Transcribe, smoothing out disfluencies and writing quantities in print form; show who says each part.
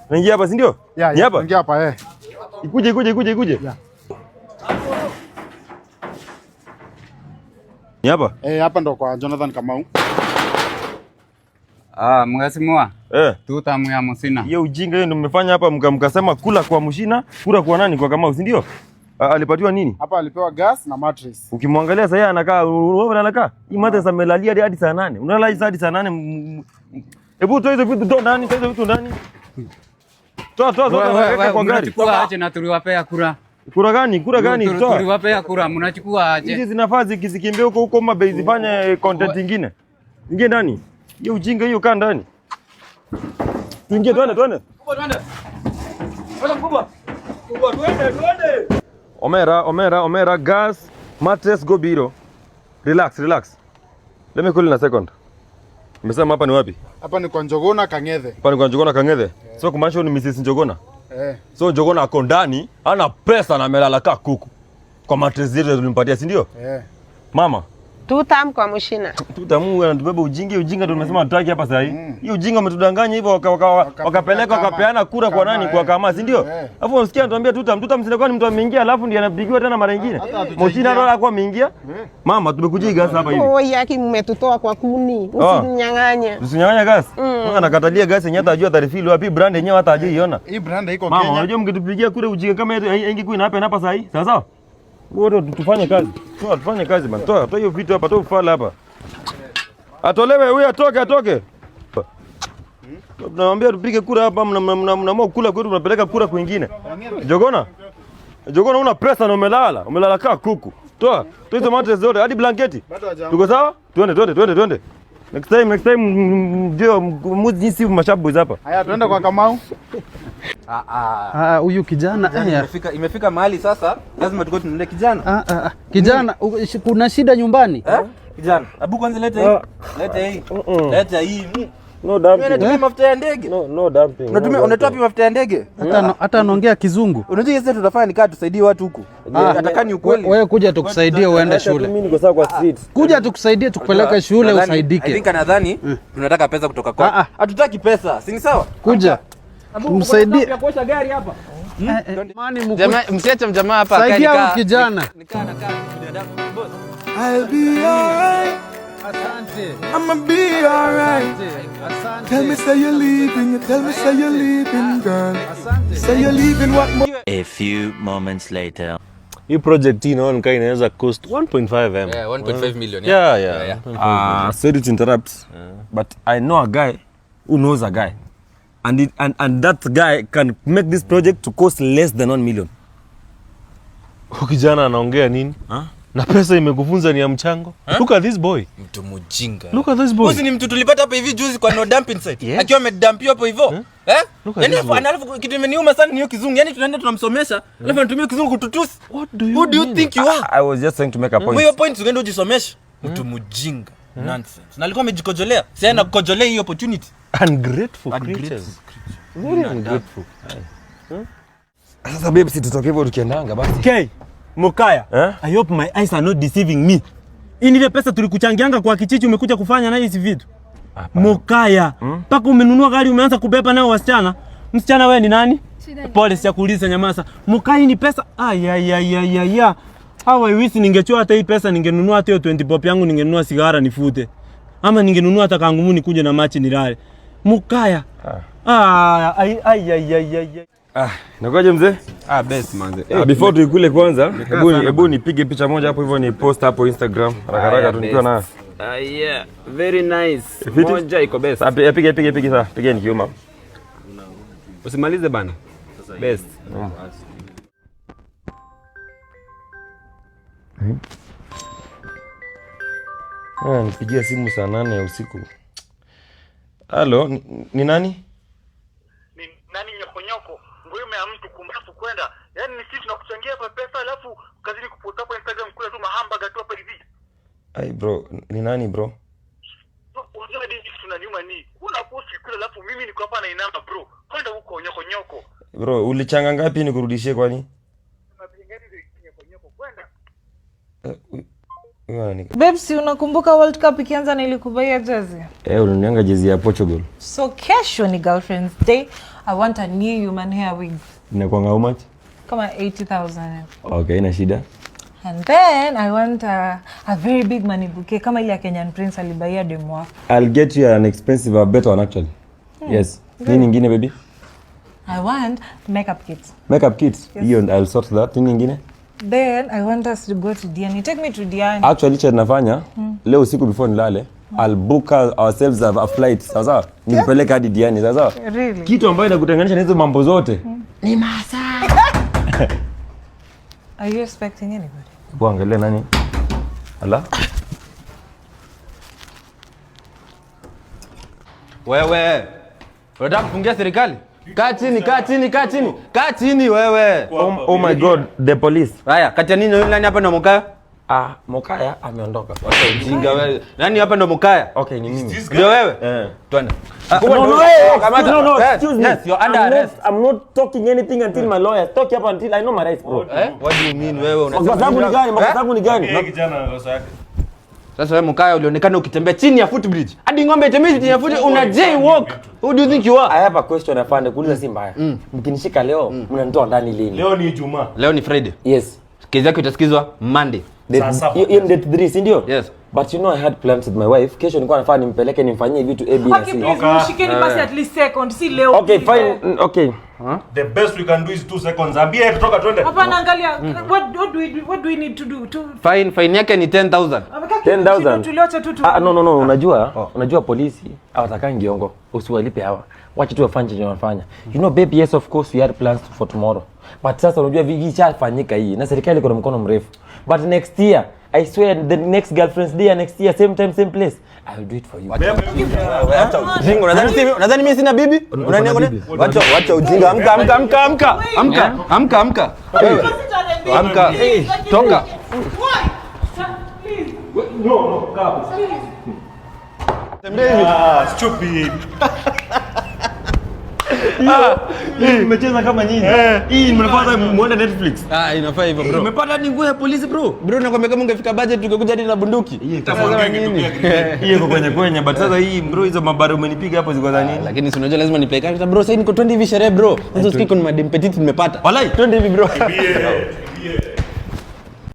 Speaker 1: Naingia hapa si ndio?
Speaker 2: Ni hapa? Naingia hapa
Speaker 1: Ikuje.
Speaker 2: Yeah.
Speaker 1: Ni hapa?
Speaker 2: Hapa ndo kwa Jonathan Kamau.
Speaker 3: Mheshimiwa. Tuta ya Musina.
Speaker 1: Hiyo ujinga hiyo ndio mmefanya hapa mkasema kula kwa Mushina, kula kwa nani kwa Kamau, si ndio? Alipatiwa nini?
Speaker 2: Hapa alipewa gas na mattress.
Speaker 1: Ukimwangalia sasa anakaa. Hii mattress amelalia hadi saa 8. Unalala hadi saa 8. Hebu toa hizo vitu ndani, Toa kwa gari.
Speaker 3: Mnachukua aje na tuliwapea kura?
Speaker 1: Kura gani? Toa.
Speaker 3: Tuliwapea kura, mnachukua aje?
Speaker 1: Hizi zinafaa zikimbia huko mabei zifanye content nyingine. Ingie ndani. Hiyo ujinga hiyo kaa ndani. Tuingie twende. Twende twende. Omera, gas, mattress, go biro. Relax. Let me call in a second. Umesema hapa ni wapi?
Speaker 2: Hapa ni kwa Njogona Kang'ethe.
Speaker 1: So kumaanisha ni Mrs. Njogona? So Njogona ako ndani, ana pesa na amelala kaa kuku. Kwa mattress zetu tulimpatia, si ndio? Mama.
Speaker 4: Tutam kwa Mushina.
Speaker 1: Tutamu anatubeba ujinga ndio tumesema hataki hapa sasa hivi. Hii ujinga umetudanganya hivyo wakapeleka wakapeana kura kwa nani kwa kama, si ndio? Alafu unasikia anatuambia tutam sinakuwa ni mtu ameingia alafu ndiye anapigiwa tena mara nyingine. Mushina ndo alikuwa ameingia. Mama tumekujia gas hapa hivi.
Speaker 4: Oh, yaki mmetutoa kwa kuni. Usinyang'anye.
Speaker 1: Usinyang'anye gas. Mwana anakatalia gas yenyewe atajua tarifili wapi brand yenyewe hata ajui iona.
Speaker 2: Hii brand iko Kenya.
Speaker 1: Mama unajua mkitupigia kura ujinga kama hiyo ingekuwa inapa sasa hivi. Sawa sawa? Wote tufanye kazi. Tufanye kazi bana. Toa hiyo vitu hapa, toa ufala hapa. Atolewe huyu atoke. Tunawaambia tupige kura hapa, mnaamua kula kwetu tunapeleka kura kwingine. Jogona una pesa na umelala kaa kuku. Toa hizo mattress zote hadi blanketi. Tuko sawa? Twende. Next time ndio muzisi mashabu hapa.
Speaker 2: Haya twende kwa Kamau.
Speaker 5: Huyu kijana
Speaker 6: imefika mahali sasa lazima tukao tunende kijana.
Speaker 5: Kijana kuna shida nyumbani?
Speaker 6: Kijana, abu kwanza leta hii.
Speaker 1: No dumping.
Speaker 6: Unatumia mafuta ya ndege?
Speaker 1: No dumping.
Speaker 6: Unatoa pi mafuta ya ndege?
Speaker 5: Hata anaongea kizungu.
Speaker 6: Unajua sasa tutafanya nikaa tusaidie watu huku. Atakani ukweli.
Speaker 5: Wewe kuja tukusaidie uende shule.
Speaker 1: Mimi niko sawa kwa street.
Speaker 5: Kuja tukusaidie tukupeleke shule usaidike.
Speaker 6: I think nadhani tunataka pesa kutoka kwa. Hatutaki pesa. Si ni sawa?
Speaker 5: Kuja. Tumsaidie.
Speaker 6: Kuosha gari hapa.
Speaker 3: Jamaa msiache mjamaa hapa
Speaker 5: saidia kijana.
Speaker 6: Nikaa boss.
Speaker 7: I'll be alright.
Speaker 5: Asante.
Speaker 7: I'ma be alright.
Speaker 5: Asante.
Speaker 7: Tell me say you're leaving, tell me say you're leaving, girl.
Speaker 5: Asante.
Speaker 7: Say you're leaving what more?
Speaker 8: A few moments later.
Speaker 9: Hii project hii naona inaweza cost 1.5 M.
Speaker 6: 1.5 million.
Speaker 1: Yeah. Sorry to interrupt. But I know a guy who knows a guy. And that guy can make this project to cost less than 1 million.
Speaker 9: Kijana anaongea nini? Na pesa imekufunza ni ya mchango. Look at this boy.
Speaker 6: Mtu mjinga.
Speaker 9: Look at this boy.
Speaker 6: Bosi ni mtu tulipata hapa hivi juzi kwa no dumping site. Akiwa amedumpiwa hapo hivyo. Yaani alafu kitu imeniuma sana ni hiyo kizungu. Yaani tunaenda tunamsomesha, alafu anatumia kizungu kututusi. Who do you think you are?
Speaker 1: I was just trying to make a point.
Speaker 6: Hiyo point unaenda ujisomesha. Mtu mjinga. Nonsense. Na alikuwa amejikojolea. Sasa ana kujolea hiyo opportunity.
Speaker 9: Ungrateful creatures. Very ungrateful.
Speaker 1: Sasa babe, si tutoke hivyo tukiendanga basi.
Speaker 10: Okay. Mukaya, I hope my eyes are not deceiving me. Hii ile pesa tulikuchangianga kwa kichichi umekuja kufanya na hizi vitu. Mukaya, paka umenunua gari umeanza kubeba nao wasichana. Msichana wewe ni nani? Pole sijakuuliza nyamaza. Mukaya ni pesa. Aya. Hawa wish ningechoa hata hii pesa ningenunua hata hiyo 20 pop yangu ningenunua sigara nifute. Ama ningenunua hata kangumu nikuje na machi nilale. Mukaya.
Speaker 1: Nakuaje mzee?
Speaker 6: Best manze.
Speaker 1: Before tuikule kwanza, hebu nipige picha moja hapo hivyo ni post hapo Instagram. Haraka tukiwa na.
Speaker 6: Yeah, very nice. Moja iko best.
Speaker 1: Pige sasa. Pigeni kiuma.
Speaker 6: Usimalize bana. Best.
Speaker 1: Nipigia simu saa 8 ya usiku. Halo, ni nani?
Speaker 2: Ni nani nyokonyoko? Nguime ya mtu kumbafu kwenda. Yaani ni sisi tunakuchangia hapa pesa alafu kazini kuposta hapo Instagram kula tu mahamburger tu hapa hivi.
Speaker 1: Ai bro, ni nani bro?
Speaker 2: Unajua nini tunaniuma ni? Una post kula alafu mimi niko hapa na inamba bro. Kwenda huko nyokonyoko.
Speaker 1: Bro, ulichanga ngapi nikurudishie kwani?
Speaker 11: Babes, unakumbuka World Cup ikianza nilikubaia jezi?
Speaker 1: Ulinianga jezi ya Portugal.
Speaker 11: So kesho ni Girlfriend's Day. I want a new human hair wig.
Speaker 1: Inakuwa how much?
Speaker 11: Kama 80,000.
Speaker 1: Okay, ina shida.
Speaker 11: And then I want a very big money bouquet kama ile ya Kenyan Prince alibaia demu wako.
Speaker 1: I'll get you an expensive, a better one actually. Yes. Nini nyingine baby?
Speaker 11: I want makeup kits.
Speaker 1: Makeup kits? Hiyo I'll sort that. Nini nyingine?
Speaker 11: Then I want us to go to Diani. Take me to Diani.
Speaker 1: Actually cha nafanya leo usiku before nilale, I'll book ourselves a flight. Sasa nipeleke hadi Diani sasa.
Speaker 11: Really?
Speaker 1: Kitu ambayo inakutenganisha na hizo mambo zote
Speaker 11: Ni masaa. Are you expecting anybody?
Speaker 1: Angalia nani? Ala?
Speaker 6: Wewe. Unataka kufungia serikali? Kaa chini, kaa chini, kaa chini. Kaa chini wewe.
Speaker 1: Oh my god, the police.
Speaker 6: Haya, kati ya nini nani hapa ndo Mokaya?
Speaker 1: Mokaya ameondoka.
Speaker 6: Wacha ujinga wewe. Nani hapa ndo Mokaya?
Speaker 1: Okay, ni mimi.
Speaker 6: Ndio wewe? Twende.
Speaker 1: No, excuse me.
Speaker 6: Yes, you're under arrest.
Speaker 1: I'm not talking anything until my lawyer talk up until I know my rights, bro.
Speaker 6: What do you mean wewe unasema?
Speaker 1: Makosa yangu ni gani? Makosa yangu ni gani?
Speaker 9: Kijana makosa yake.
Speaker 6: Sasa wewe Mokaya ulionekana ukitembea chini ya footbridge. Hadi ng'ombe itembea chini ya footbridge una jaywalk. Who do you think you are?
Speaker 1: I have a question afande kuuliza si mbaya. Mkinishika leo mnanitoa ndani lini?
Speaker 9: Leo ni Ijumaa.
Speaker 6: Leo ni Friday.
Speaker 1: Yes.
Speaker 6: Kesi yako itasikizwa Monday.
Speaker 1: Hiyo ni date 3, si ndio?
Speaker 6: Yes.
Speaker 1: But you know I had plans with my wife. Kesho nilikuwa nafaa nimpeleke nimfanyie vitu A B na C.
Speaker 11: Okay, please, mshikeni basi at least second. Si leo.
Speaker 1: Okay, fine. Okay.
Speaker 9: The best we can do is 2 seconds. Ambie tutoka twende.
Speaker 11: Hapana, angalia. What do we need to do?
Speaker 6: Fine yake ni 10,000.
Speaker 1: 10,000.
Speaker 11: Tuliocha tu.
Speaker 1: No, unajua polisi hawatakangi ongo. Usiwalipe hawa. Wacha tu wafanye chenye wanafanya. You know baby, yes of course we had plans for tomorrow. But sasa unajua vigi chafanyika hii na serikali iko na mkono mrefu. But next year, I swear the next girlfriend's day next year same time same place, I will do it for you.
Speaker 6: Wacha ujinga. Unadhani mimi sina bibi? Unaniona? Wacha ujinga. Amka. Wewe. Amka. Toka.
Speaker 9: No, kaa. Stupid.
Speaker 1: Mmecheza kama nyinyi. Hii mnapata muone Netflix.
Speaker 6: Inafaa hivyo bro. Umepata ni nguo ya polisi bro. Bro nakwambia kama ungefika budget tungekuja hadi na bunduki.
Speaker 9: Tafadhali nini?
Speaker 1: Hii iko kwenye but sasa hii bro hizo mabaro umenipiga hapo ziko za nini?
Speaker 6: Lakini si unajua lazima nipeleke bro. Sasa niko 20 hivi sherehe bro. Hizo siku ni madem petit nimepata.
Speaker 1: Walai 20 hivi bro.
Speaker 9: Yeah.